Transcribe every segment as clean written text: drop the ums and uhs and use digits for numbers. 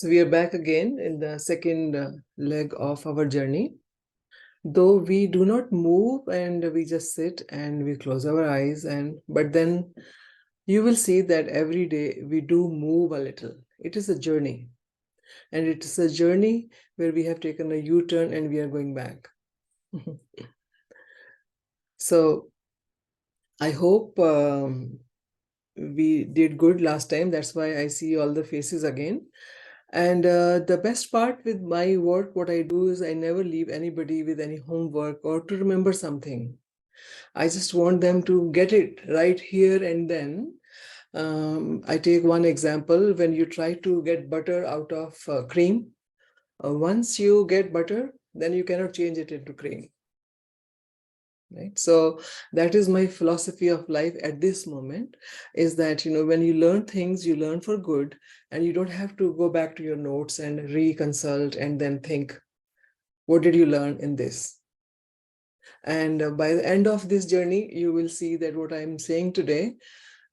So we are back again in the second leg of our journey. Though we do not move and we just sit and we close our eyes, but then you will see that every day we do move a little. It is a journey, and it is a journey where we have taken a U-turn and we are going back. So I hope we did good last time. That's why I see all the faces again. And the best part with my work, what I do is I never leave anybody with any homework or to remember something. I just want them to get it right here and then. I take one example. When you try to get butter out of cream, once you get butter, then you cannot change it into cream. Right? So that is my philosophy of life at this moment, is that, when you learn things, you learn for good, and you don't have to go back to your notes and reconsult and then think, what did you learn in this? And by the end of this journey, you will see that what I'm saying today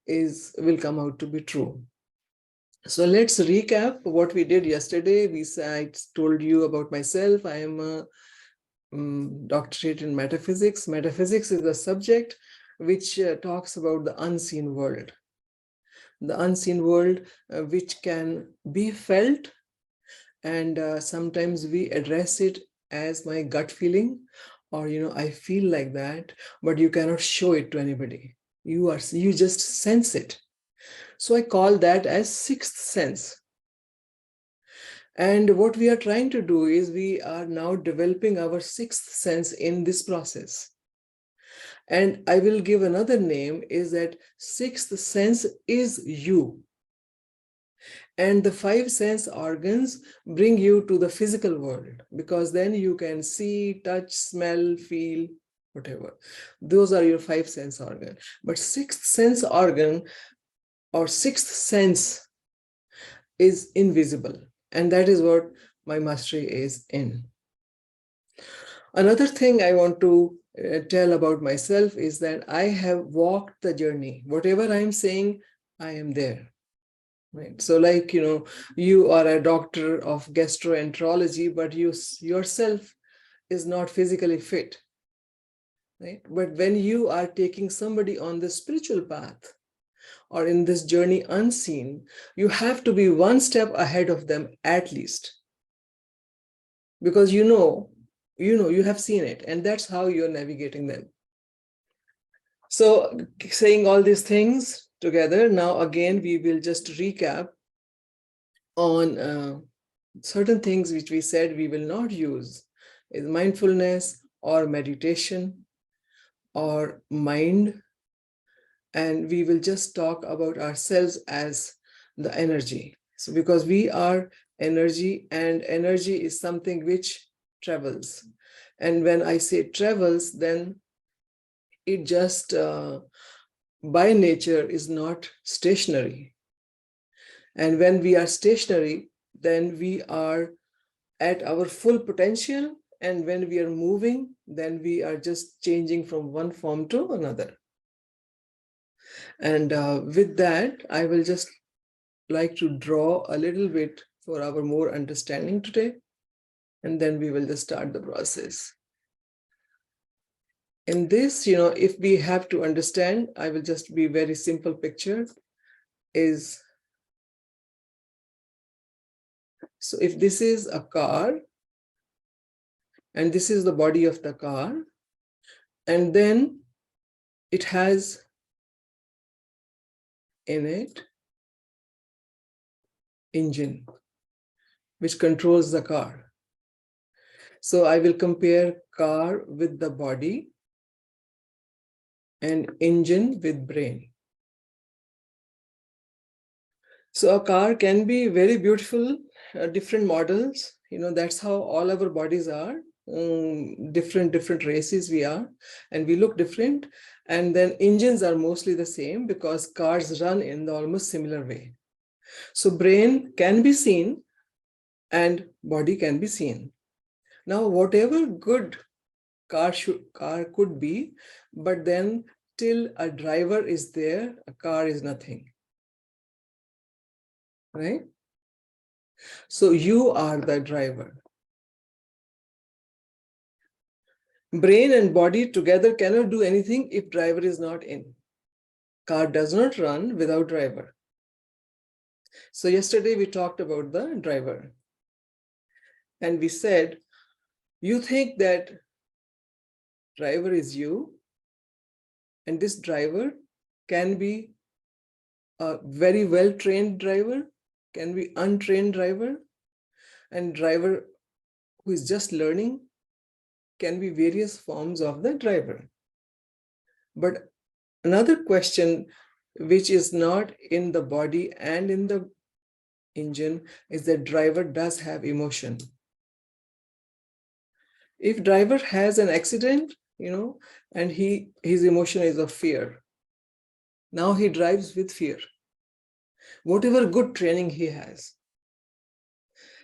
will come out to be true. So let's recap what we did yesterday. I told you about myself. I am a doctorate in metaphysics. Metaphysics is a subject which talks about the unseen world. The unseen world which can be felt, and sometimes we address it as my gut feeling, or I feel like that, but you cannot show it to anybody. You just sense it. So I call that as sixth sense. And what we are trying to do is we are now developing our sixth sense in this process. And I will give another name, is that sixth sense is you. And the five sense organs bring you to the physical world, because then you can see, touch, smell, feel, whatever. Those are your five sense organs. But sixth sense organ or sixth sense is invisible. And that is what my mastery is in. Another thing I want to tell about myself is that I have walked the journey. Whatever I'm saying, I am there. Right. So like, you are a doctor of gastroenterology, but you yourself is not physically fit. Right. But when you are taking somebody on the spiritual path or in this journey unseen, you have to be one step ahead of them at least. Because you have seen it, and that's how you're navigating them. So saying all these things together, now again, we will just recap on certain things which we said we will not use, is mindfulness or meditation or mind. And we will just talk about ourselves as the energy. So because we are energy, and energy is something which travels. And when I say travels, then it just by nature is not stationary. And when we are stationary, then we are at our full potential. And when we are moving, then we are just changing from one form to another. And with that, I will just like to draw a little bit for our more understanding today. And then we will just start the process. In this, if we have to understand, I will just be very simple picture is, so if this is a car, and this is the body of the car, and then it has in it engine, which controls the car. So I will compare car with the body and engine with brain. So a car can be very beautiful, different models, that's how all our bodies are, different races we are, and we look different. And then engines are mostly the same because cars run in the almost similar way. So brain can be seen and body can be seen. Now, whatever good car could be, but then till a driver is there, a car is nothing. Right? So you are the driver. Brain and body together cannot do anything if driver is not in. Car does not run without driver. So yesterday we talked about the driver. And we said, you think that driver is you, and this driver can be a very well-trained driver, can be untrained driver, and driver who is just learning can be various forms of the driver. But another question which is not in the body and in the engine is that driver does have emotion. If driver has an accident, and his emotion is of fear, now he drives with fear. Whatever good training he has.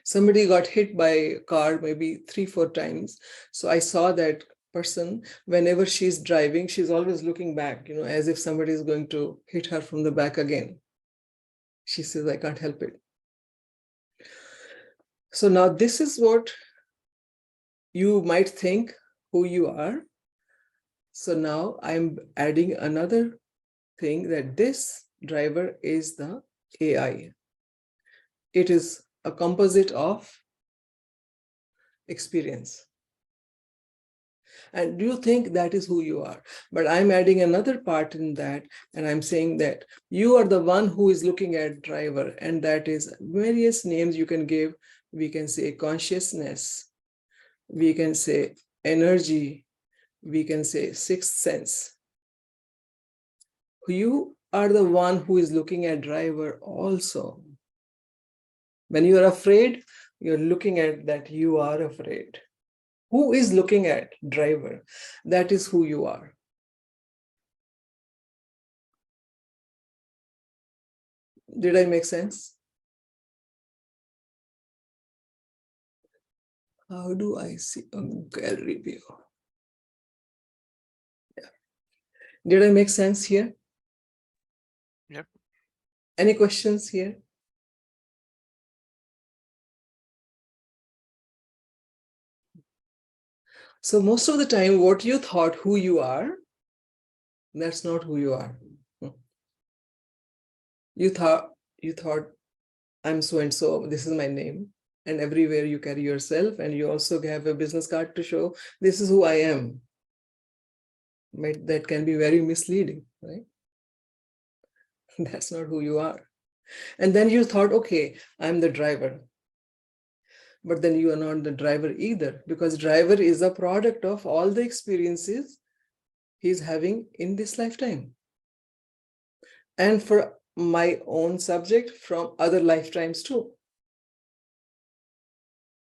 Somebody got hit by a car maybe 3-4 times. So I saw that person, whenever she's driving, she's always looking back, as if somebody is going to hit her from the back again. She says, I can't help it. So now this is what you might think who you are. So now I'm adding another thing, that this driver is the AI. It is a composite of experience. And you think that is who you are. But I'm adding another part in that, and I'm saying that you are the one who is looking at driver, and that is various names you can give. We can say consciousness, we can say energy, we can say sixth sense. You are the one who is looking at driver also. When you are afraid, you're looking at that you are afraid. Who is looking at driver? That is who you are. Did I make sense? How do I see a gallery view? Yeah. Did I make sense here? Yep. Any questions here? So most of the time, what you thought who you are, that's not who you are. You thought I'm so and so, this is my name. And everywhere you carry yourself, and you also have a business card to show, this is who I am. But that can be very misleading, right? That's not who you are. And then you thought, okay, I'm the driver. But then you are not the driver either, because driver is a product of all the experiences he's having in this lifetime. And for my own subject, from other lifetimes too.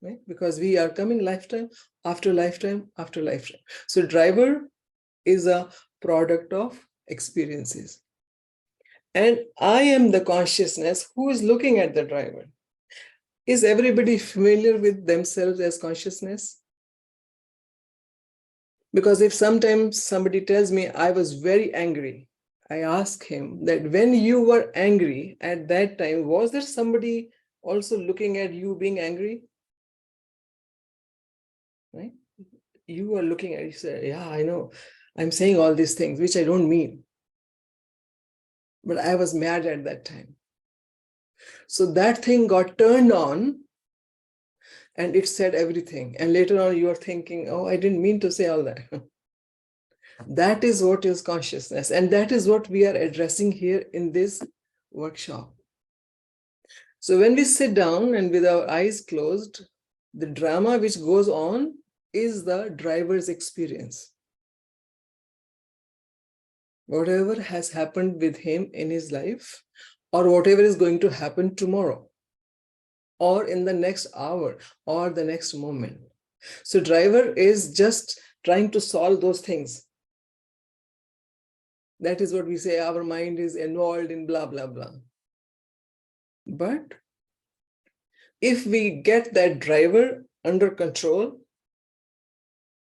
Right? Because we are coming lifetime after lifetime after lifetime. So driver is a product of experiences. And I am the consciousness who is looking at the driver. Is everybody familiar with themselves as consciousness? Because if sometimes somebody tells me I was very angry, I ask him that when you were angry at that time, was there somebody also looking at you being angry? Right? You are looking at, you say, yeah, I know, I'm saying all these things, which I don't mean. But I was mad at that time. So that thing got turned on and it said everything. And later on, you are thinking, oh, I didn't mean to say all that. That is what is consciousness. And that is what we are addressing here in this workshop. So when we sit down and with our eyes closed, the drama which goes on is the driver's experience. Whatever has happened with him in his life, or whatever is going to happen tomorrow, or in the next hour, or the next moment. So driver is just trying to solve those things. That is what we say, our mind is involved in blah, blah, blah. But if we get that driver under control,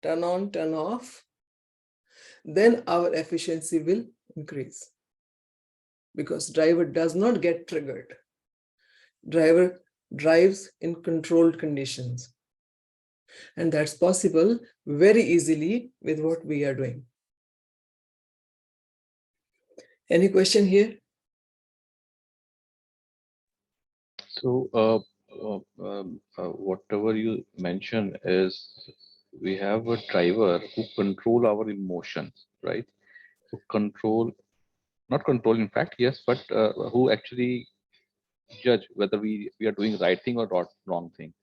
turn on, turn off, then our efficiency will increase. Because driver does not get triggered. Driver drives in controlled conditions. And that's possible very easily with what we are doing. Any question here? So, whatever you mentioned is we have a driver who control our emotions, right? Who control, not control, in fact, yes, but who actually judge whether we are doing right thing or not wrong thing.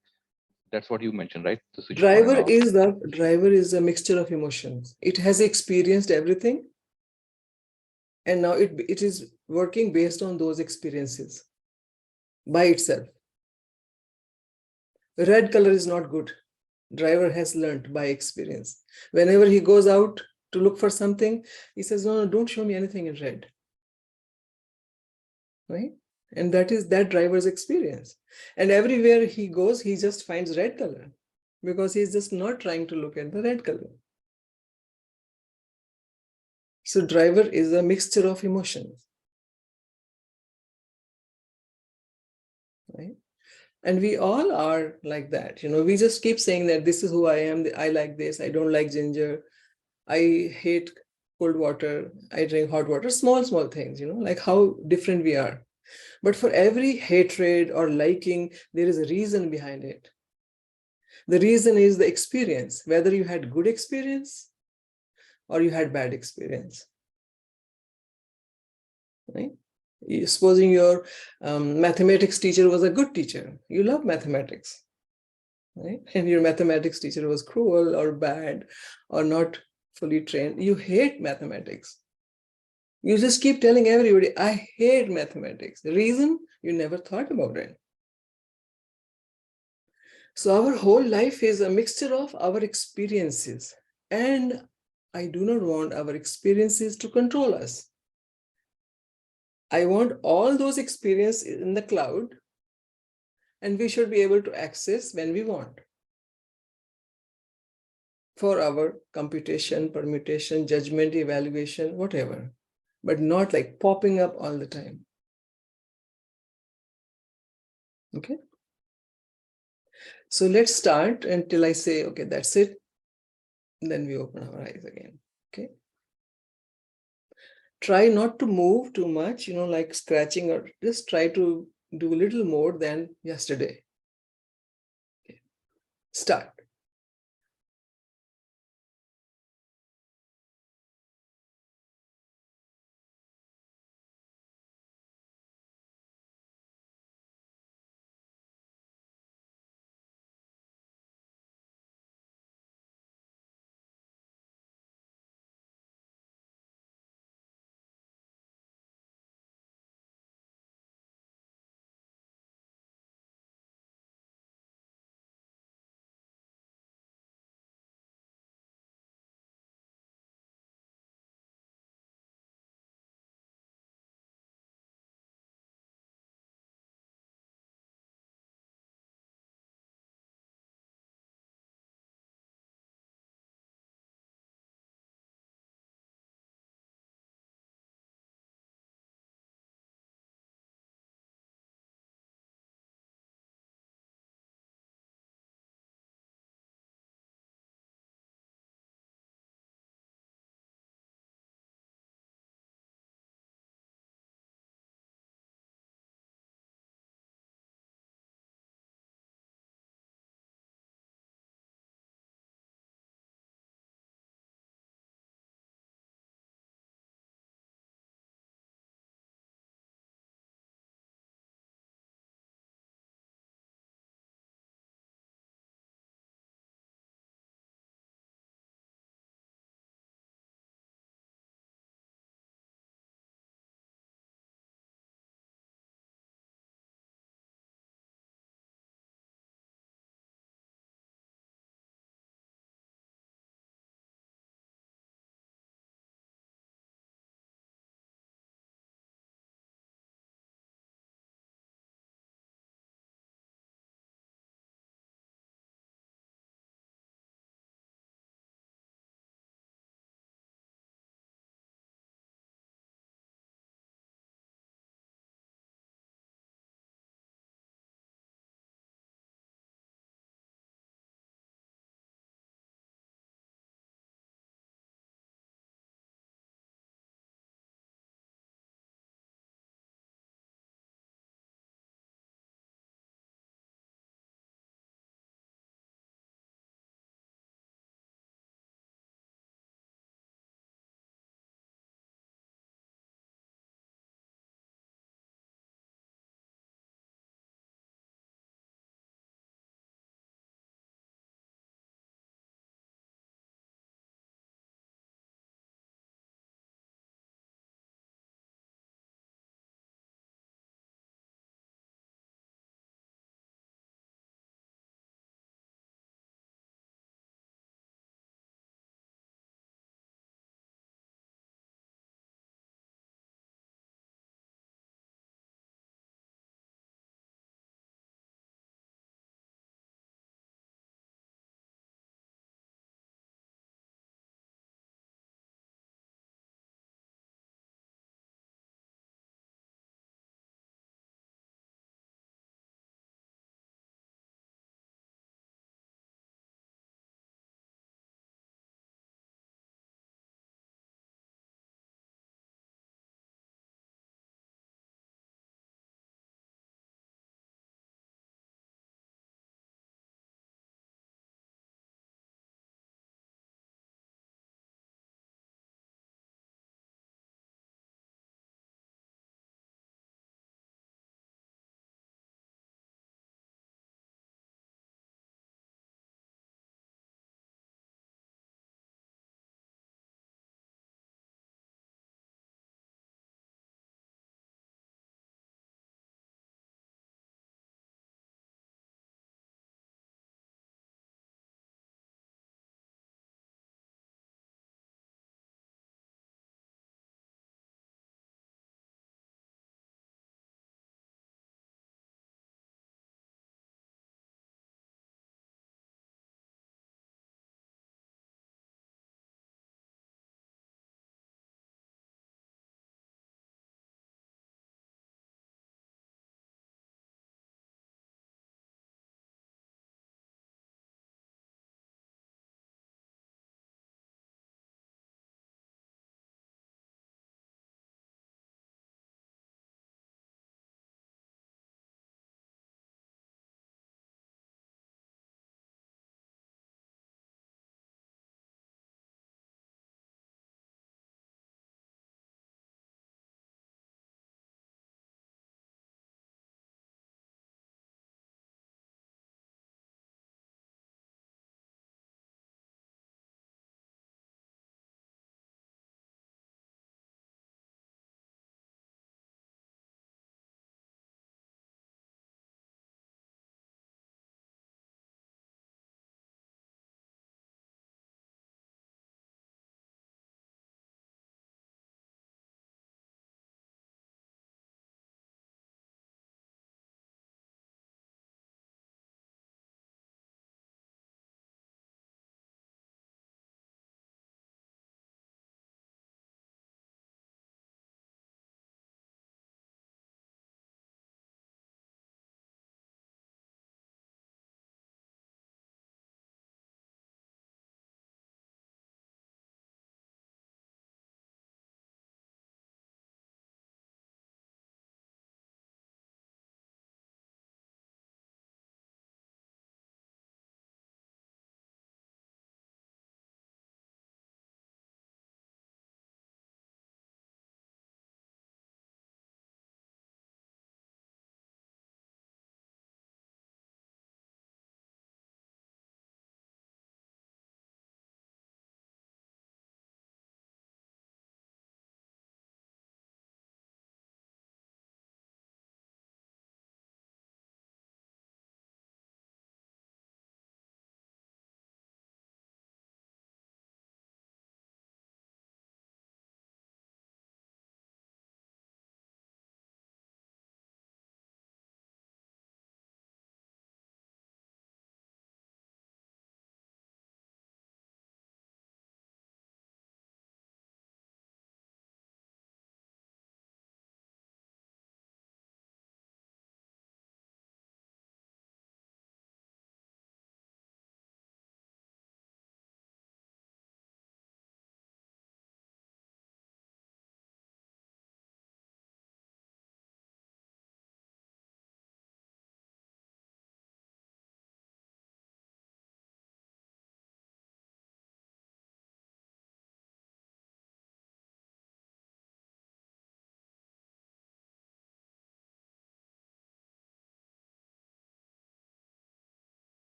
That's what you mentioned, right? The switchboard and all. Driver is a mixture of emotions. It has experienced everything, and now it is working based on those experiences by itself. Red color is not good. Driver has learned by experience. Whenever he goes out to look for something, he says, no, don't show me anything in red. Right? And that is that driver's experience. And everywhere he goes, he just finds red color because he's just not trying to look at the red color. So driver is a mixture of emotions. Right? And we all are like that. We just keep saying that this is who I am. I like this. I don't like ginger. I hate cold water. I drink hot water. Small things, like how different we are. But for every hatred or liking, there is a reason behind it. The reason is the experience, whether you had good experience or you had bad experience. Right? Supposing your mathematics teacher was a good teacher, you love mathematics, right? And your mathematics teacher was cruel or bad or not fully trained, you hate mathematics. You just keep telling everybody, I hate mathematics. The reason, you never thought about it. So our whole life is a mixture of our experiences. And I do not want our experiences to control us. I want all those experiences in the cloud, and we should be able to access when we want for our computation, permutation, judgment, evaluation, whatever, but not like popping up all the time. Okay. So let's start until I say, okay, that's it. Then we open our eyes again. Okay. Try not to move too much, like scratching, or just try to do a little more than yesterday. Okay. Start.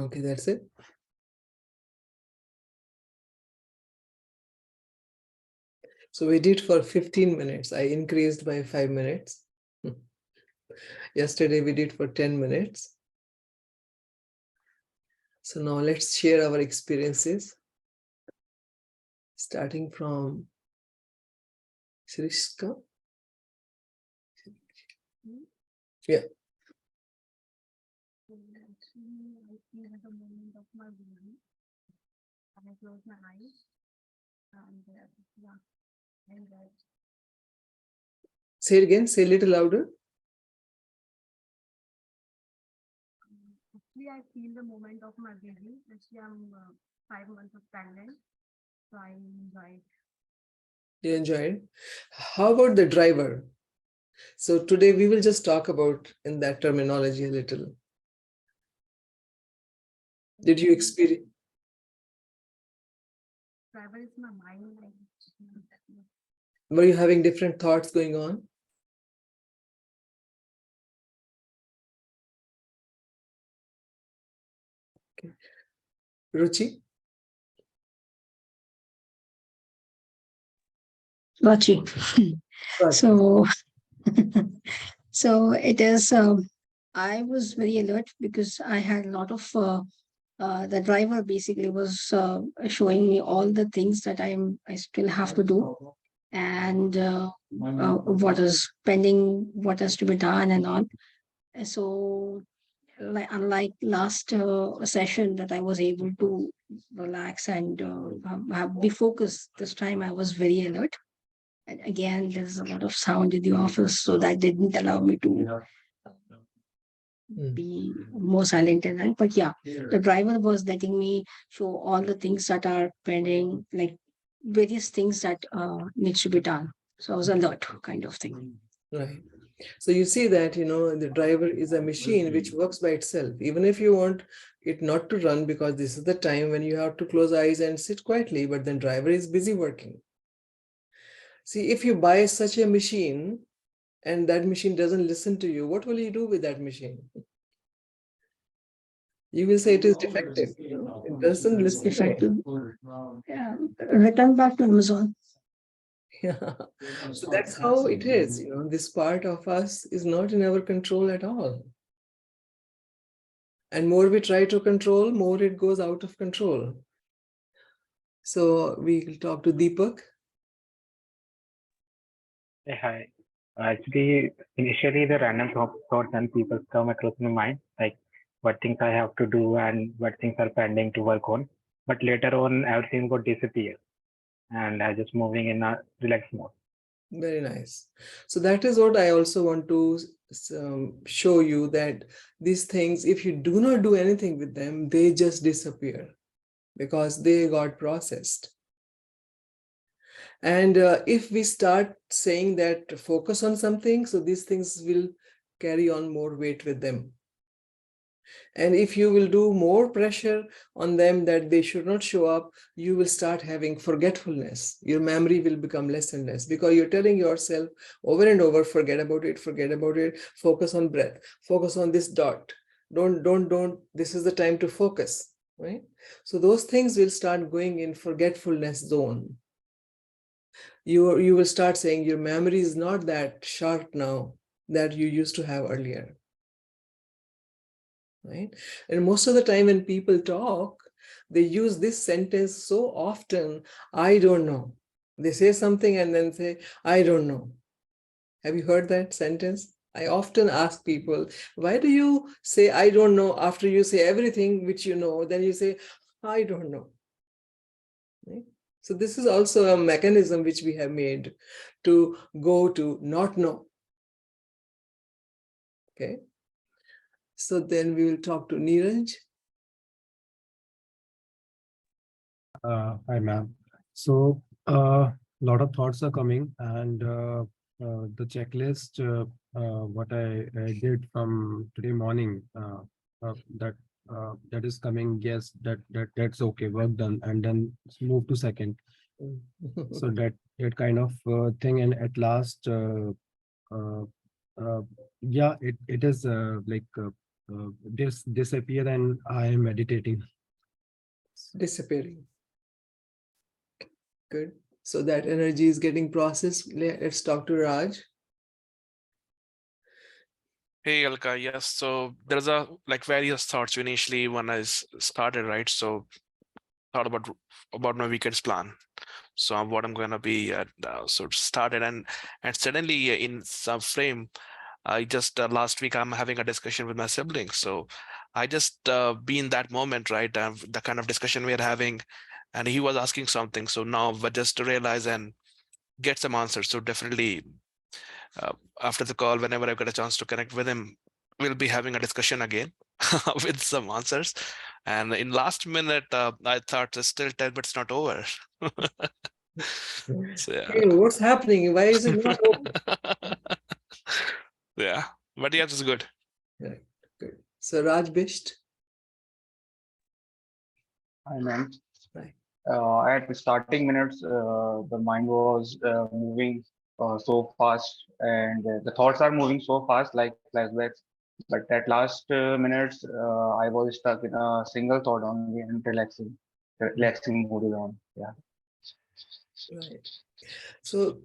Okay, that's it. So we did for 15 minutes. I increased by 5 minutes. Yesterday we did for 10 minutes. So now let's share our experiences. Starting from Shrishka. Yeah. Actually, I feel at the moment of my baby, and I close my eyes, and yeah, and Say it again, say a little louder. actually, I feel the moment of my baby. Actually, I'm 5 months of pregnant, so I enjoy it. You enjoyed. How about the driver? So today we will just talk about in that terminology a little. Did you experience? Travel is my mind. Were you having different thoughts going on? Okay. Ruchi? Got you. Got So, so it is. I was very alert because I had a lot of. The driver basically was showing me all the things that I still have to do, and what is pending, what has to be done, and all. So, like unlike last session that I was able to relax and be focused, this time I was very alert. And again, there's a lot of sound in the office, so that didn't allow me to be more silent and that. But yeah, the driver was letting me show all the things that are pending, like various things that needs to be done. So I was alert, kind of thing. Right. So you see that, the driver is a machine which works by itself. Even if you want it not to run, because this is the time when you have to close eyes and sit quietly, but then driver is busy working. See, if you buy such a machine and that machine doesn't listen to you, what will you do with that machine? You will say it is defective. It doesn't listen to me. Defective. Yeah, return back to Amazon. Yeah. So that's how it is. This part of us is not in our control at all. And more we try to control, more it goes out of control. So we'll talk to Deepak. Hey, hi. Actually, initially the random thoughts and people come across my mind, like what things I have to do and what things are pending to work on. But later on, everything got disappear, and I just moving in a relaxed mode. Very nice. So that is what I also want to show you, that these things, if you do not do anything with them, they just disappear because they got processed. And if we start saying that focus on something, so these things will carry on more weight with them. And if you will do more pressure on them that they should not show up, you will start having forgetfulness. Your memory will become less and less because you're telling yourself over and over, forget about it, focus on breath, focus on this dot. Don't, this is the time to focus, right? So those things will start going in forgetfulness zone. You will start saying your memory is not that sharp now that you used to have earlier. Right? And most of the time when people talk, they use this sentence so often, I don't know. They say something and then say, I don't know. Have you heard that sentence? I often ask people, why do you say, I don't know, after you say everything which you know, then you say, I don't know. Right? So this is also a mechanism which we have made to go to not know. Okay. So then we will talk to Neeraj. Hi, ma'am. So, lot of thoughts are coming, and the checklist, what I did from today morning, that that is coming. Yes, that's okay. Work done, and then move to second. So that kind of thing, and at last, uh, yeah, it is like disappear and I am meditating. Disappearing. Good. So that energy is getting processed. Let's talk to Raj. Hey Alka, yes. So there's a like various thoughts initially when I started, right? So thought about my weekend's plan. So what I'm gonna be at. So started and suddenly in some frame, I just last week I'm having a discussion with my siblings. So I just be in that moment, right? The kind of discussion we're having, and he was asking something. So now, but just to realize and get some answers. So definitely after the call, whenever I get a chance to connect with him, we'll be having a discussion again with some answers. And in last minute, I thought it's still 10, but it's not over. So yeah. Hey, what's happening? Why is it not open? Yeah, but yeah, it's good. Yeah, good. So Raj Bisht. Hi, ma'am. Right. At the starting minutes, the mind was moving so fast, and the thoughts are moving so fast, like flashbacks. But at last minutes, I was stuck in a single thought only and relaxing mood is on. Yeah. Right. So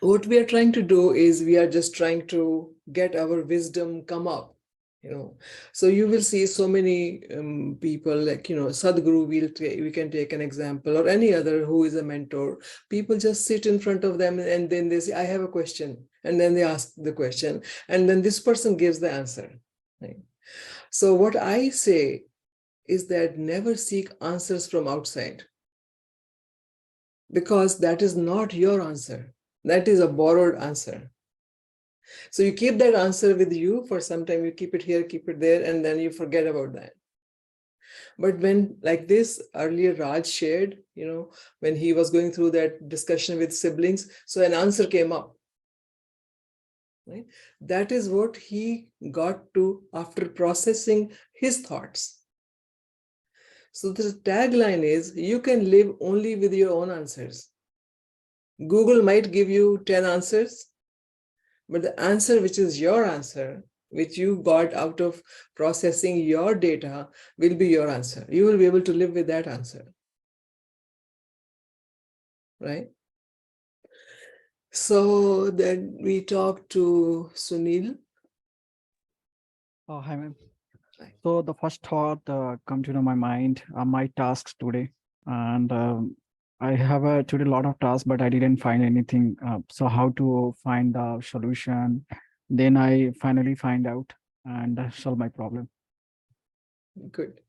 what we are trying to do is we are just trying to get our wisdom come up, so you will see so many people like Sadhguru, we can take an example, or any other who is a mentor. People just sit in front of them and then they say, I have a question, and then they ask the question, and then this person gives the answer, right? So what I say is that never seek answers from outside, because that is not your answer. That is a borrowed answer. So you keep that answer with you for some time, you keep it here, keep it there, and then you forget about that. But when, like this earlier Raj shared, when he was going through that discussion with siblings, so an answer came up, right? That is what he got to after processing his thoughts. So the tagline is, you can live only with your own answers. Google might give you 10 answers, but the answer which is your answer, which you got out of processing your data, will be your answer. You will be able to live with that answer, right? So then we talk to Sunil. Hi, ma'am. Hi. So the first thought come to my mind are my tasks today, and I have today a lot of tasks, but I didn't find anything. So how to find the solution? Then I finally find out and solve my problem. Good.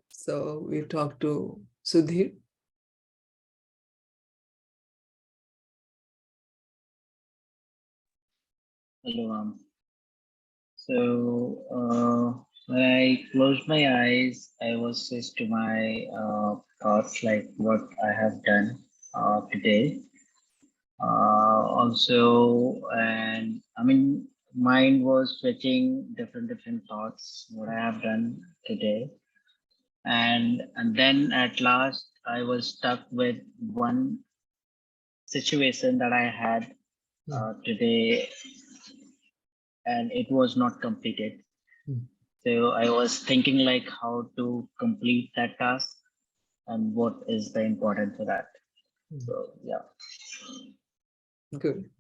So we talk to Sudhir. Hello. When I closed my eyes, I was just to my thoughts, like what I have done today. Also, and I mean, mind was fetching different thoughts, what I have done today. And then at last, I was stuck with one situation that I had today, and it was not completed. So I was thinking like how to complete that task and what is the importance for that. So yeah. Good.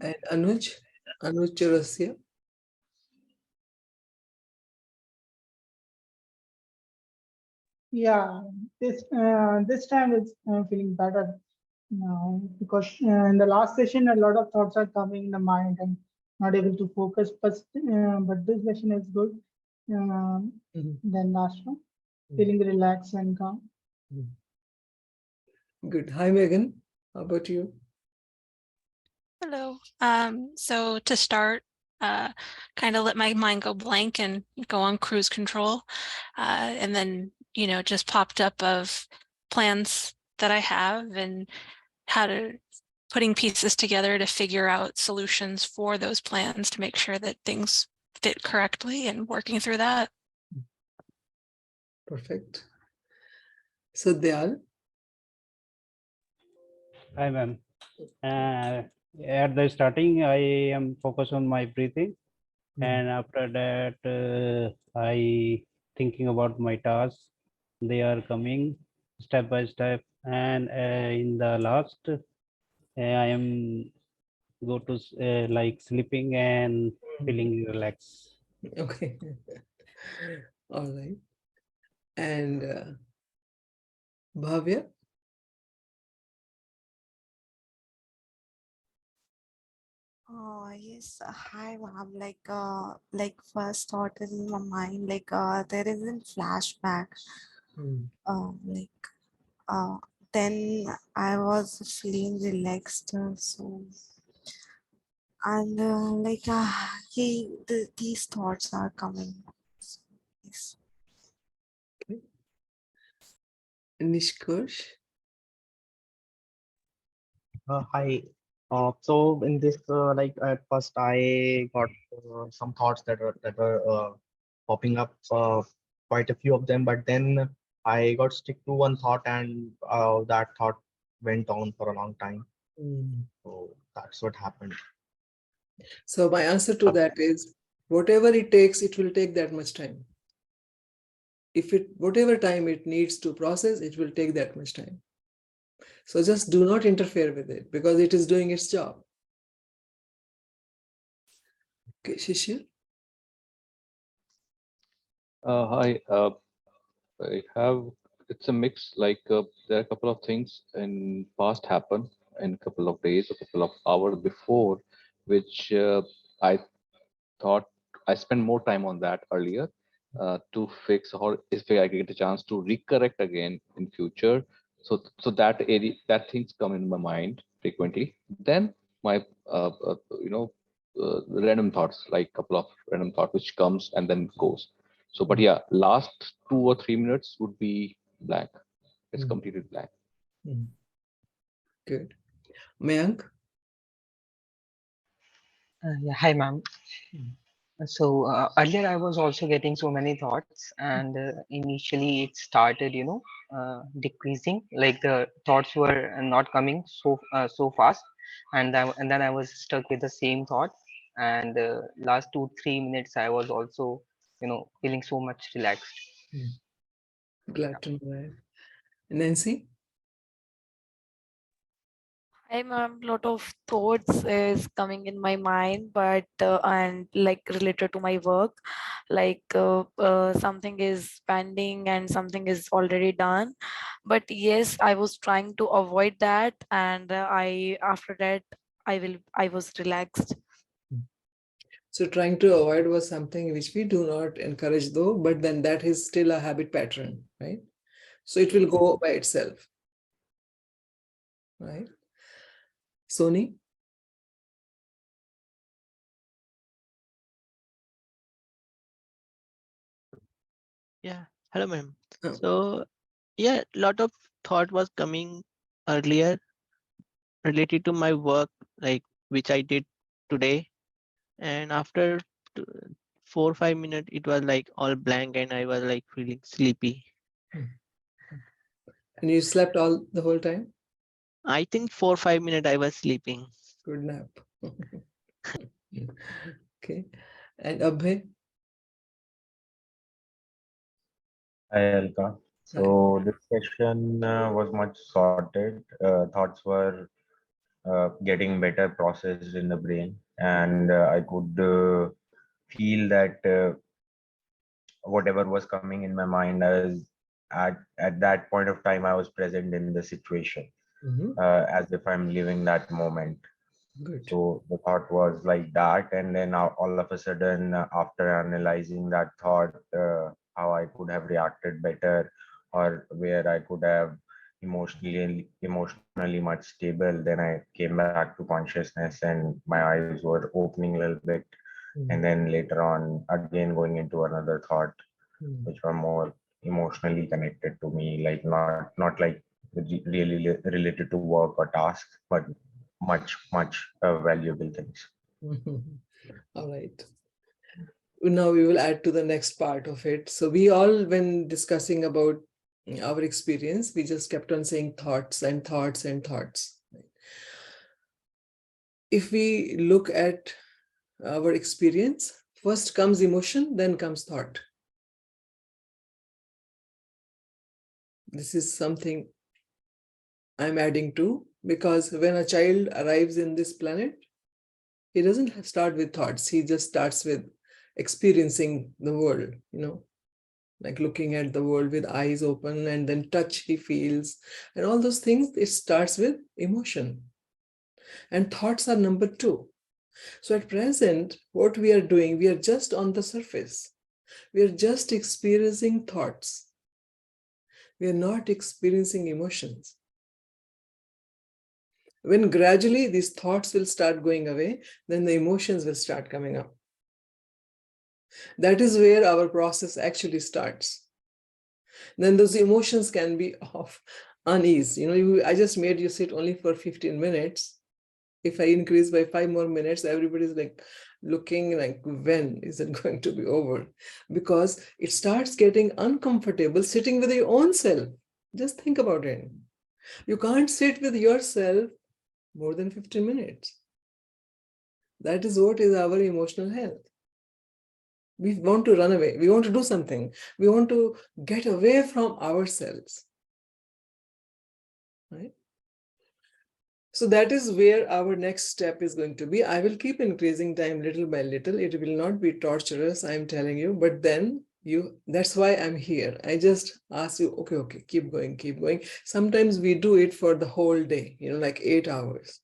And Anuj Chaurasia. Yeah, this time it's feeling better now, because in the last session a lot of thoughts are coming in the mind and not able to focus. But this session is good. Then last one, feeling relaxed and calm. Good. Hi, Megan. How about you? Hello. So to start, kind of let my mind go blank and go on cruise control. And then, just popped up of plans that I have and how to putting pieces together to figure out solutions for those plans to make sure that things fit correctly and working through that. Perfect. So Dayal. Hi, ma'am. At the starting, I am focused on my breathing, And after that, I thinking about my tasks. They are coming step by step, and in the last, I am go to like sleeping and feeling relaxed. Okay. All right. And Bhavya? Oh yes, hi ma'am. Like first thought in my mind, there isn't flashback. Like uh, then I was feeling relaxed. So and these thoughts are coming. So, yes. Nishkosh? Hi. So in this, like at first, I got some thoughts that were popping up, quite a few of them. But then I got stick to one thought, and that thought went on for a long time. So that's what happened. So my answer to that is, whatever it takes, it will take that much time. If it, whatever time it needs to process, it will take that much time. So just do not interfere with it because it is doing its job. Okay, Shishir? Hi. I have, it's a mix. Like there are a couple of things in past happen in a couple of days, a couple of hours before, which I thought I spent more time on that earlier to fix, or if I get a chance to recorrect again in future. So that area, that things come in my mind frequently. Then my random thoughts, like couple of random thoughts which comes and then goes. So, but yeah, last 2 or 3 minutes would be blank. It's completely blank. Good. Mayank? Yeah, hi, ma'am. So earlier I was also getting so many thoughts, and initially it started, decreasing. Like the thoughts were not coming so fast, and then I was stuck with the same thought. And last 2-3 minutes, I was also, feeling so much relaxed. Glad to know that. Nancy? I'm a lot of thoughts is coming in my mind, but and like related to my work, something is pending and something is already done. But yes, I was trying to avoid that, and I after that I was relaxed. So trying to avoid was something which we do not encourage though, but then that is still a habit pattern, right? So it will go by itself, right? Sony? Yeah, hello, ma'am. So, yeah, lot of thought was coming earlier related to my work, like which I did today. And after t- 4 or 5 minutes, it was like all blank, and I was like feeling sleepy. And you slept all the whole time? I think 4 or 5 minutes I was sleeping. Good nap. Okay. And Abhay? Hi, Alka. So this session was much sorted. Thoughts were getting better processed in the brain, and I could feel that whatever was coming in my mind, at that point of time, I was present in the situation, as if I'm living that moment. Good. So the thought was like that, and then all of a sudden, after analyzing that thought, how I could have reacted better, or where I could have emotionally much stable. Then I came back to consciousness, and my eyes were opening a little bit, and then later on, again going into another thought, which were more emotionally connected to me, like not like really related to work or tasks, but much valuable things. All right. Now we will add to the next part of it. So we all, when discussing about our experience, we just kept on saying thoughts and thoughts and thoughts. If we look at our experience First comes emotion, then comes thought. This is something I'm adding to, because when a child arrives in this planet, he doesn't start with thoughts. He just starts with experiencing the world, like looking at the world with eyes open, and then touch he feels, and all those things. It starts with emotion. And thoughts are number 2. So at present, what we are doing, we are just on the surface. We are just experiencing thoughts. We are not experiencing emotions. When gradually these thoughts will start going away, then the emotions will start coming up. That is where our process actually starts. Then those emotions can be of unease. I just made you sit only for 15 minutes. If I increase by 5 more minutes, everybody's like looking like, when is it going to be over? Because it starts getting uncomfortable sitting with your own self. Just think about it. You can't sit with yourself more than 15 minutes. That is what is our emotional health. We want to run away. We want to do something. We want to get away from ourselves. Right? So that is where our next step is going to be. I will keep increasing time little by little. It will not be torturous, I'm telling you, but then that's why I'm here. I just ask you, okay, keep going. Sometimes we do it for the whole day, like 8 hours.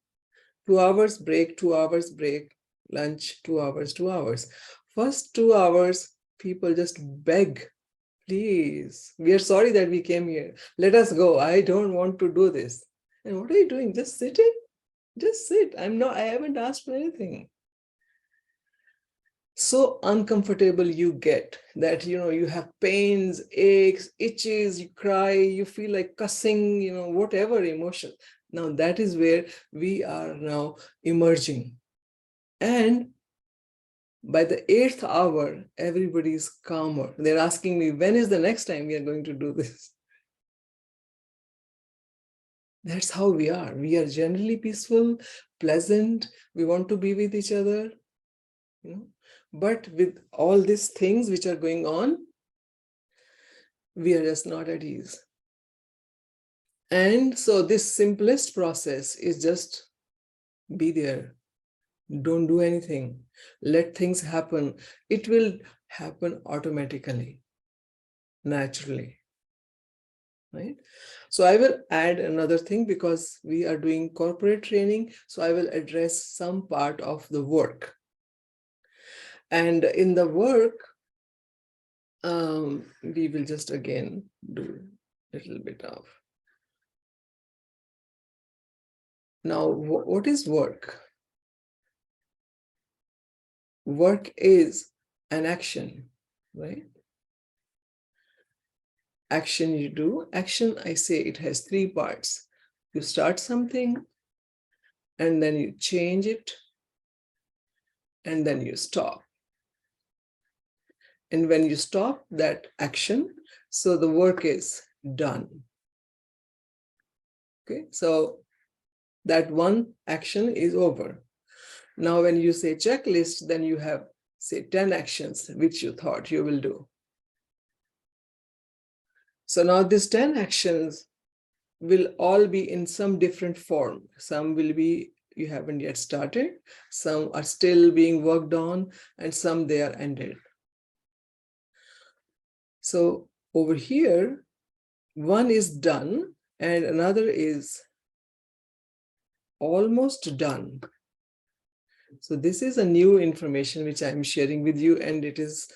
2 hours break, 2 hours break, lunch, 2 hours, 2 hours. First 2 hours, people just beg, please, we are sorry that we came here. Let us go. I don't want to do this. And what are you doing? Just sitting? Just sit. I haven't asked for anything. So uncomfortable you get that, you have pains, aches, itches, you cry, you feel like cussing, whatever emotion. Now that is where we are now emerging. And by the 8th hour, everybody is calmer. They're asking me, when is the next time we are going to do this? That's how we are. We are generally peaceful, pleasant. We want to be with each other. But with all these things which are going on, we are just not at ease. And so this simplest process is just be there. Don't do anything. Let things happen. It will happen automatically, naturally. Right? So I will add another thing, because we are doing corporate training. So I will address some part of the work. And in the work, we will just again do a little bit of. Now, what is work? Work is an action, right? Action you do. Action, I say it has 3 parts. You start something, and then you change it, and then you stop. And when you stop that action, so the work is done. Okay, so that one action is over. Now, when you say checklist, then you have, say, 10 actions which you thought you will do. So now these 10 actions will all be in some different form. Some will be you haven't yet started, some are still being worked on, and some they are ended. So over here, one is done and another is almost done. So this is a new information which I'm sharing with you, and it is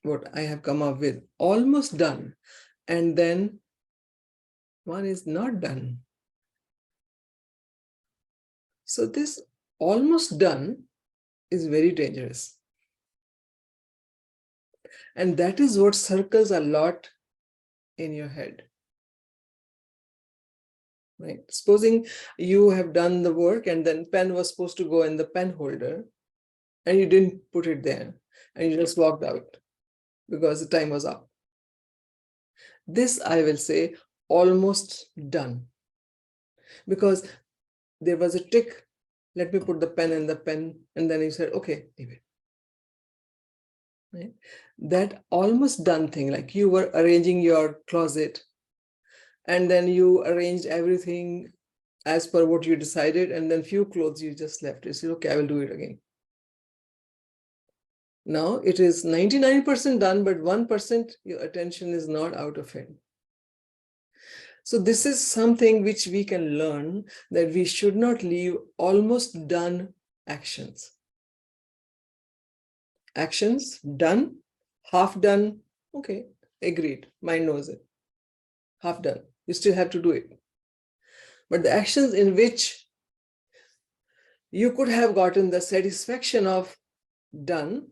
what I have come up with. Almost done. And then one is not done. So this almost done is very dangerous. And that is what circles a lot in your head. Right? Supposing you have done the work and then pen was supposed to go in the pen holder and you didn't put it there and you just walked out because the time was up. This, I will say, almost done. Because there was a tick, let me put the pen in the pen, and then you said, okay, leave it. right? That almost done thing, like you were arranging your closet and then you arranged everything as per what you decided, and then few clothes you just left. You said, okay, I will do it again. Now it is 99% done, but 1% your attention is not out of it. So this is something which we can learn, that we should not leave almost done actions. Actions done, half done, okay, agreed, mind knows it. Half done, you still have to do it. But the actions in which you could have gotten the satisfaction of done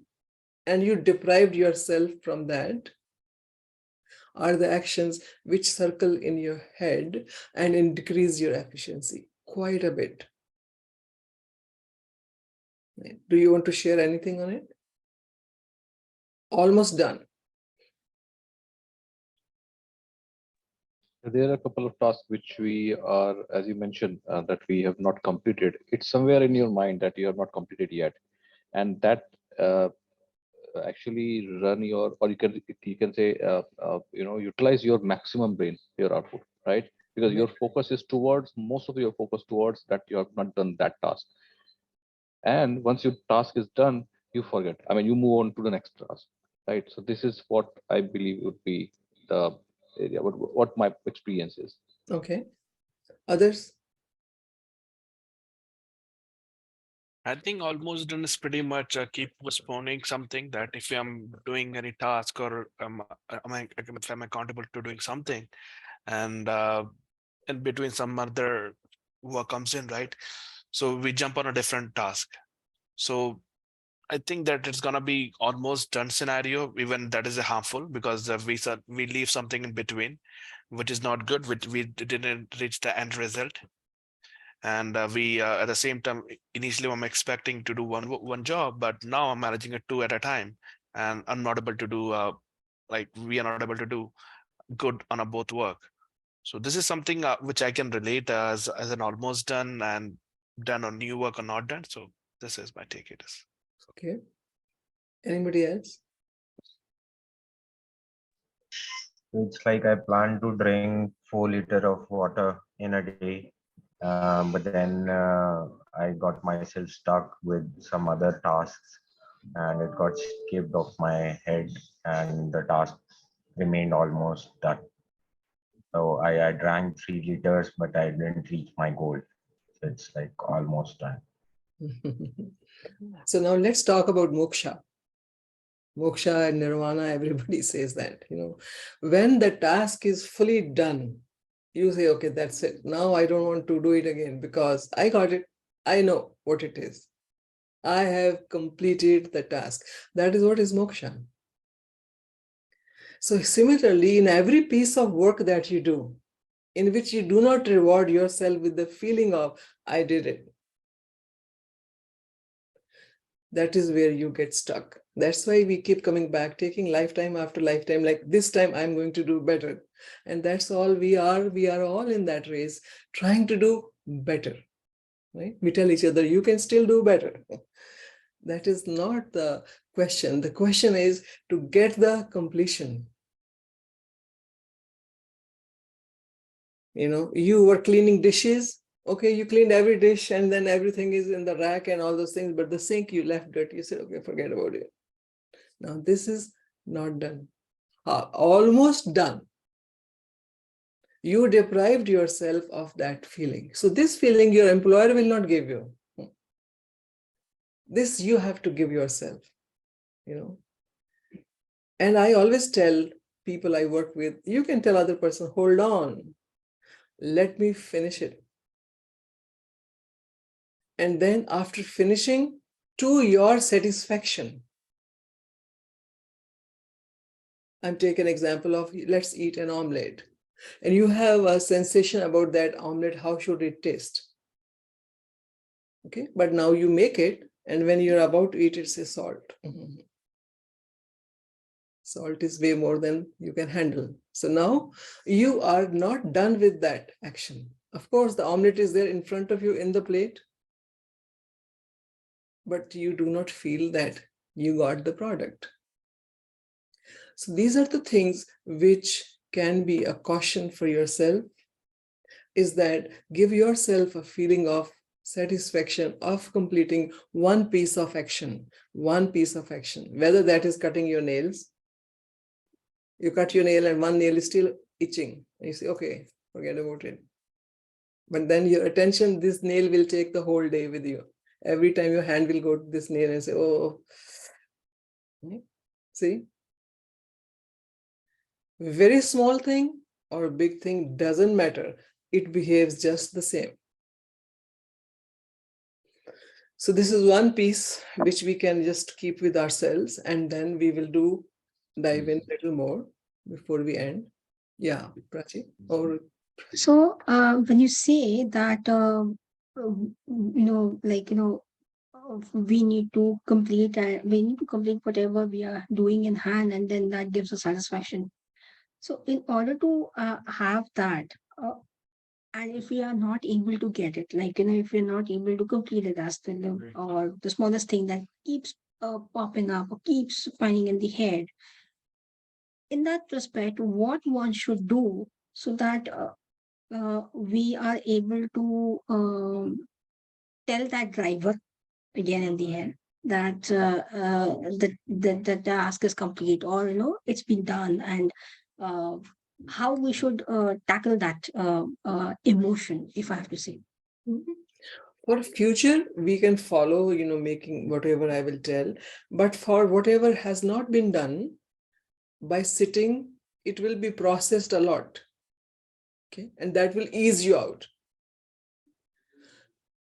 and you deprived yourself from that are the actions which circle in your head and increase your efficiency quite a bit. Do you want to share anything on it? Almost done. There are a couple of tasks which we are, as you mentioned, that we have not completed. It's somewhere in your mind that you have not completed yet, and that actually run your, or you can say, utilize your maximum brain, your output, right? Because your focus is towards, most of your focus towards that you have not done that task. And once your task is done, you forget. I mean, you move on to the next task, right? So this is what I believe would be the area, what my experience is. Okay. Others? I think almost done is pretty much keep postponing something, that if I'm doing any task or if I'm accountable to doing something, and in between some other work comes in, right? So we jump on a different task. So I think that it's gonna be almost done scenario, even that is a harmful, because we leave something in between, which is not good, which we didn't reach the end result. And we at the same time, initially I'm expecting to do one job, but now I'm managing it two at a time, and I'm not able to do we are not able to do good on a both work. So this is something which I can relate as an almost done and done on new work or not done. So this is my take. It is okay. Anybody else? It's like I plan to drink 4 liters of water in a day, but then I got myself stuck with some other tasks, and it got skipped off my head, and the task remained almost done. So I drank 3 liters, but I didn't reach my goal. So it's like almost done. So now let's talk about moksha. Moksha and nirvana, everybody says that, when the task is fully done, you say, okay, that's it. Now I don't want to do it again because I got it. I know what it is. I have completed the task. That is what is moksha. So similarly, in every piece of work that you do, in which you do not reward yourself with the feeling of, I did it, that is where you get stuck. That's why we keep coming back, taking lifetime after lifetime, like this time I'm going to do better. And that's all we are. We are all in that race, trying to do better, right? We tell each other, you can still do better. That is not the question. The question is to get the completion. You were cleaning dishes. Okay, you cleaned every dish and then everything is in the rack and all those things, but the sink you left dirty. You said, okay, forget about it. Now this is not done. Almost done. You deprived yourself of that feeling. So this feeling your employer will not give you. This you have to give yourself, And I always tell people I work with, you can tell other person, hold on, let me finish it. And then after finishing, to your satisfaction, I'm taking an example of, let's eat an omelette. And you have a sensation about that omelette, how should it taste? Okay, but now you make it, and when you're about to eat, it's a salt. Salt is way more than you can handle. So now you are not done with that action. Of course, the omelette is there in front of you in the plate, but you do not feel that you got the product. So these are the things which can be a caution for yourself, is that give yourself a feeling of satisfaction of completing one piece of action, whether that is cutting your nails. You cut your nail and one nail is still itching. And you say, okay, forget about it. But then your attention, this nail will take the whole day with you. Every time your hand will go to this nail and say, oh, see? Very small thing or big thing doesn't matter. It behaves just the same. So this is one piece which we can just keep with ourselves, and then we will dive in a little more before we end. Yeah, Prachi. Or So when you say that, we need to complete whatever we are doing in hand, and then that gives us satisfaction. So in order to have that, and if we are not able to get it, if we're not able to complete it as or the smallest thing that keeps popping up or keeps finding in the head, in that respect, what one should do so that we are able to tell that driver again in the end that the task is complete, or it's been done, and how we should tackle that emotion, if I have to say. for future, we can follow, making whatever I will tell. But for whatever has not been done, by sitting, it will be processed a lot. Okay, and that will ease you out,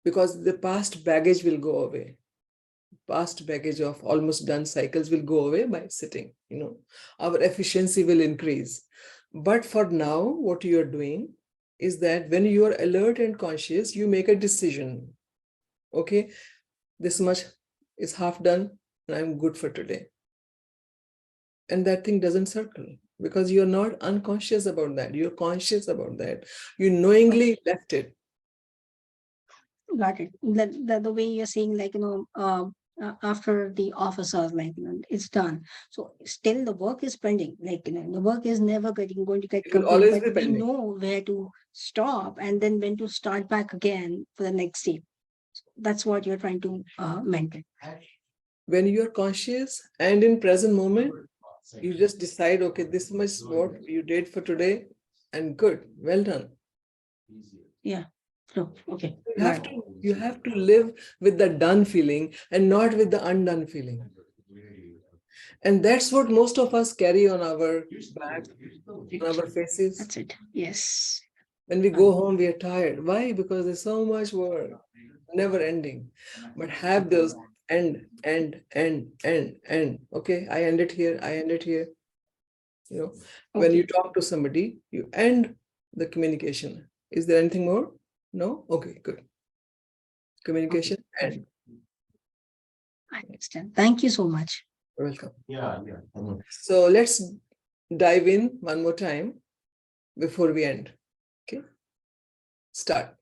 because the past baggage will go away. Past baggage of almost done cycles will go away by sitting. Our efficiency will increase. But for now, what you are doing is that when you are alert and conscious, you make a decision. Okay, this much is half done and I'm good for today. And that thing doesn't circle, because you're not unconscious about that. You're conscious about that. You knowingly left it. Got it. The way you're saying, after the officers, it's done. So still the work is pending. The work is never going to get It will complete, always but be we pending. know where to stop and then when to start back again for the next step. That's what you're trying to mention. When you're conscious and in present moment, you just decide, okay, this much is what you did for today, and good, well done. Yeah. No, okay. You have to live with the done feeling and not with the undone feeling. And that's what most of us carry on our back, on our faces. That's it. Yes. When we go home, we are tired. Why? Because there's so much work, never ending. But have those end. Okay, I end it here, I end it here. When you talk to somebody, you end the communication. Is there anything more? No? Okay, good. Communication end. I understand. Thank you so much. You're welcome. So let's dive in one more time before we end. Okay, start.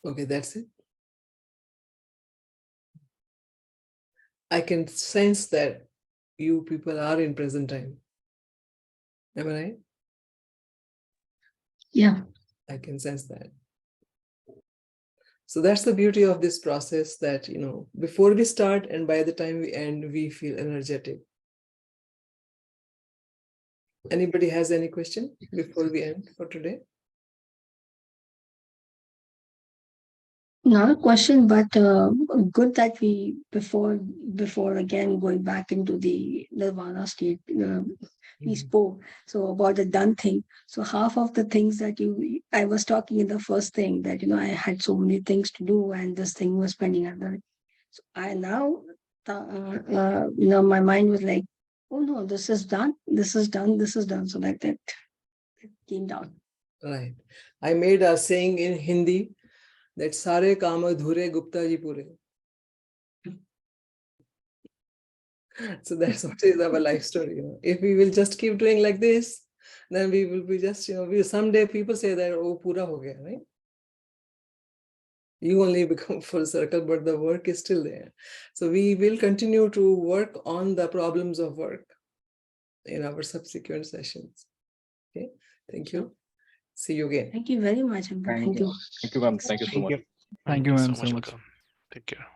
Okay, that's it. I can sense that you people are in present time. Am I right? Yeah. I can sense that. So that's the beauty of this process, that, you know, before we start and by the time we end, we feel energetic. Anybody has any question before we end for today? Not a question, but good that we before again going back into the nirvana state, we spoke so about the done thing. So half of the things that I was talking in the first thing that I had so many things to do and this thing was pending under. So I now my mind was like, oh no, this is done, this is done, this is done. So like that it came down. Right. I made a saying in Hindi that sare kaam adhure Gupta ji pure. So that's what is our life story. If we will just keep doing like this, then we will be just, someday people say that, oh, pura ho gaya, right? You only become full circle, but the work is still there. So we will continue to work on the problems of work in our subsequent sessions. Okay, thank you. See you again. Thank you very much. Thank you. Thank you, ma'am. Thank you so much. Thank you, so ma'am, so much. welcome. Take care.